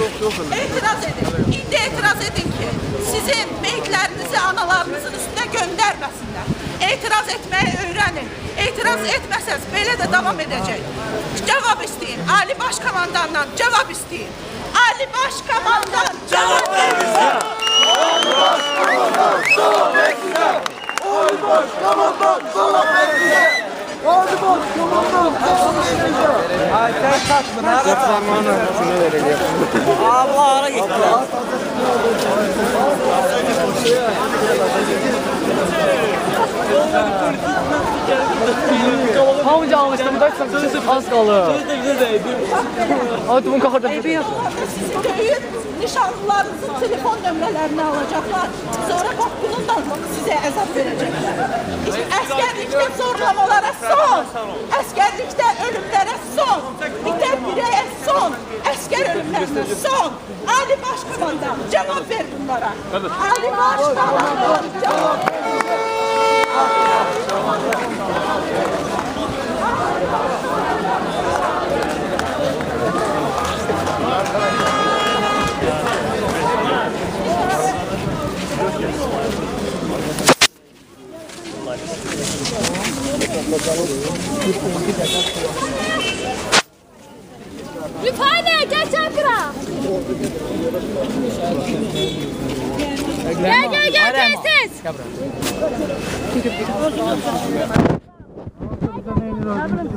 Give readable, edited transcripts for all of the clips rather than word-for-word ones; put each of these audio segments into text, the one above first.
etiraz edin. İndi etiraz edin ki sizin meyitlerinizi analarınızın üstüne göndermesinler. İtiraz etmeyi öğrenin. İtiraz etmeseniz böyle de devam edecek. Cevap isteyin. Ali Başkomandandan cevap isteyin. Ali Başkomandan cevap verin. Ali Başkomandan cevap verin. Ali Başkomandan cevap verin. Ali Başkomandan cevap verin. Ay sen kaçtın ha? Zamanı şunu vereceğim. Allah ara gitti. Hamıca almıştım, az kalır. Hadi bunu kalkırdım. Sizin köyün nişanlılarınızın telefon nömrələrini alacaklar. Sonra bak bununla size azap verecekler. İşte askerlikte zorlamalara son. Askerlikte ölümlere son. Biter bireye son. Asker ölümlerine son. Ali Başkomandan cevap ver bunlara. Ali Başkomandan cevap ver. Lütfane geç Ankara. Gel tez.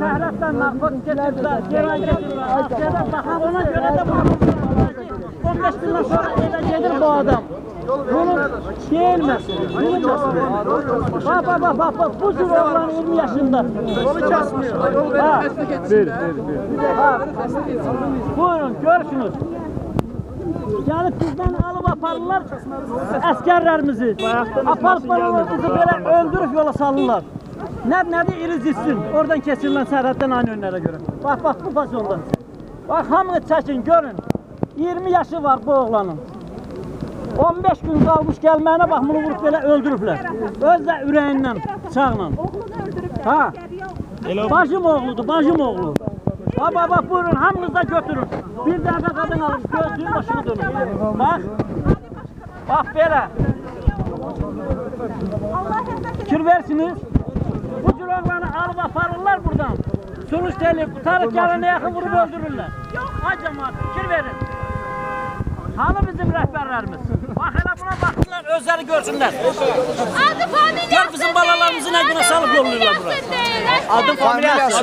Səhratdan narkotik getirdiler, gelen getirdiler, askerde bakan ona göre de 15 günden sonra eve gelir bu adam. Bunun gelmesin, bak, bu sürü oğlan 20 yaşında. Yolu kesmiyor. Buyurun, görüşünüz. Gelip bizden alıp aparırlar askerlerimizi. Aparıp bizi böyle öldürüp yola salırlar. Nerede iriz içsin, oradan kesilmez sərhəddən aynı önlərə görə. Bak bu fasyonda. Bak hamını çəkin, görün. 20 yaşı var bu oğlanın. 15 gün qalmış gəlməyinə bax, bunu vurup belə öldürüblər. Özlə ürəyindən, bıçaqla. Ha, bacım oğludur, bacım oğlu. Bak buyurun, hamınız da götürün. Bir dəqiqə qadın alın, gözlüyün başını dönün. Bak belə. Fikir versiniz. Bu cür oğlanı alıp aparırlar buradan. Sonuç telif, tutarıp gelene yakın vurup öldürürler. Ay cemaat, fikir verin. Hani bizim rehberlerimiz? Bak hele buna baktılar, özleri görsünler. Adı familiyası. Gör bizim balalarımızı ne güne salıp yolluyorlar buraya. Adı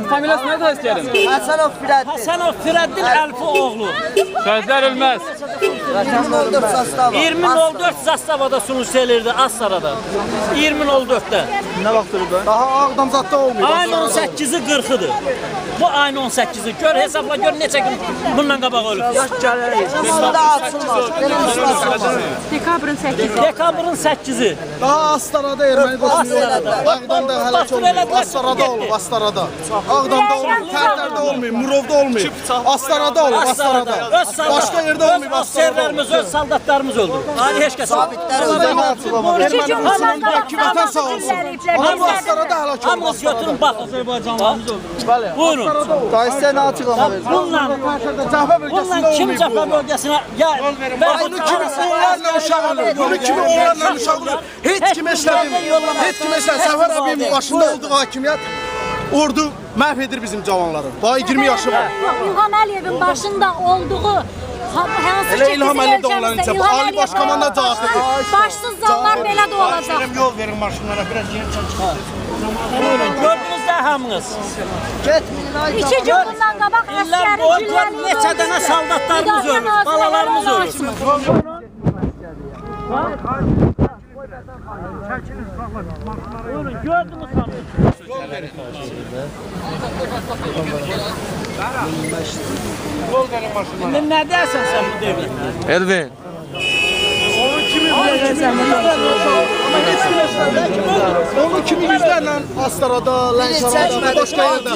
familyası nerede isteyelim? Hasanov Firadin. Hasanov Firadin Elfi oğlu. Sözler ölmez. 2004 Zastava. 2004 Zastava'da sunuş elirdi, Astara'da. 2004'te. Ne vaxtdır bu? Daha Ağdamzatda olmuyor. Ayın 18'i 40'ıdır. Bu ayın 18'i. Gör hesapla, gör neçə gün bundan qabaq ölüb. Burada açılmaz. Dekabrın 8'i. Dekabrın 8'i. Daha Astarada erməni qoşunu yoxdur. Ağdamda həlak olmuyor. Astarada olub, Astarada. Ağdamda olmuyor, Tərtərdə olmuyor, Murovda olmuyor. Astarada olub, Astarada. Başqa yerdə olmuyor, Astarada olmuyor. Askerlerimiz, öz saldatlarımız öldü. Ali heç kəs. Erməni Müslümanındakı vətən sağ olsun. Ama bu Astarada həlak olub. Hamınız götürün baxın. Buyurun. Dayısı nə açıqlama verir? Bununla kim Cəfər bölgəsinə Bunu kimi onlarla uşaq olur. Bunu kimi onlarla uşaq olur. Heç kim eşlədin. Heç kim eşlədin. Səfər abinin başında olduğu hakimiyyət ordu məhv edir bizim cavanları. Daha 20 yaşı var. İlham Əliyevin başında olduğu Elə İlham Əliyev də onların içində. Ali Başkomandan cavab verir. Başsız zallar belə de olacaq. Yol verin maşınlara, biraz yer çalışın. gördünüz də hamınız. 2 gün bundan qabaq İllər boyu gör neçə dənə saldatlarımız ölür, balalarımız ölür. Buyurun, gördünüz hamınız. Yol verin maşınlara. İndi nə deyəsən sən bu devlətə? Elvin. Onu kimi yüzlərlə Astarada, Lənkəranda, başqa yerdə,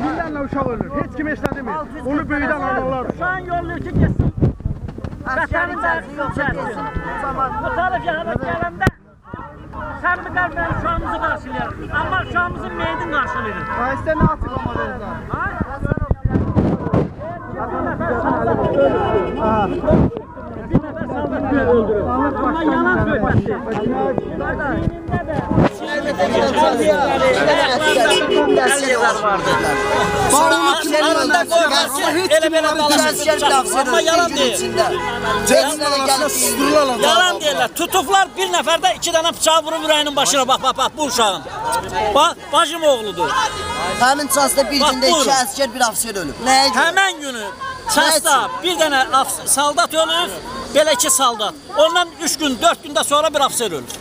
yüzlərlə uşaq ölür. Heç kim eşlədi mi? Onu böyüdən analar. Şu an yolluyor ki geçsin. Vətənin dərsi çəksin. Bu taraf gələndə sən mi qalmayan uşağımızı qarşılayır. Amma uşağımızın meydin qarşılayır. Dayısı nə açıqlama verirlər? Ha? Aha. Bir nefer saldatını öldürür. Ama yalan söhbətdir. Ama yalan değil. Yalan değiller. Tutuklar bir nəfər də 2 dənə bıçağı vurub ürəyinin başına. Bax bu uşağın. Bax bacım oğludur. Həmin çasda bir Bax, gündə buyurun. 2 əskər bir ofisier ölüb. Nəyə görə? Həmən günü Çasda bir dənə saldat ölüb, belə 2 saldat. Ondan 3 gün, 4 gündə sonra bir ofisier ölüb.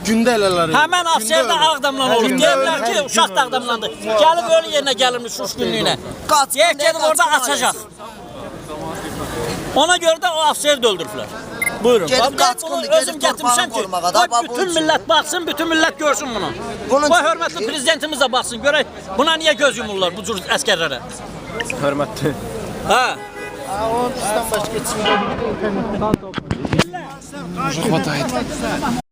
Gündə elələri. Həmən ofisier də Ağdamdan olub. Deyirlər ki, uşaq da Ağdamdandır. Gəlib ölü yerinə gəlirmiş 3 günlüyünə. Deyək gedib orada açacaq. Ona görə də o ofiseri də öldürüblər. Buyurun. Gedib Bax, qaçqındır, bunu gedib özüm gətirmişəm ki, torpağını qorumağa da, bax, bax, bütün bunun millət baxsın, bütün millət görsün bunu. Bunun Bu üçün- hörmətli prezidentimiz də baxsın, görək buna niyə göz yumurlar bu cür əskərlərə. Hörmətli. Hə. Hvatает.